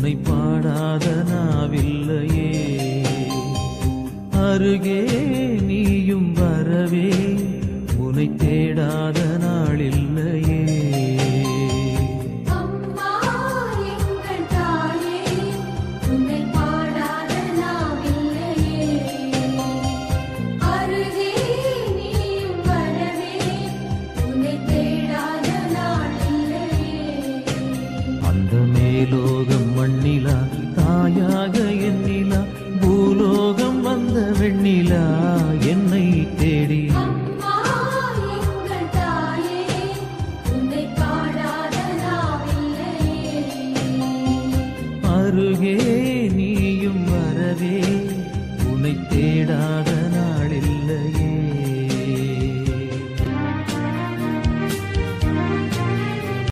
உன்னை பாடாத நாவில்லையே. அருகே நீயும் வரவே உன்னை தேடாத நாளில்லையே. மேலோகம் மண்ணிலா தாயாக எண்ணிலா பூலோகம் வந்த வெண்ணிலா என்னை தேடி. அருகே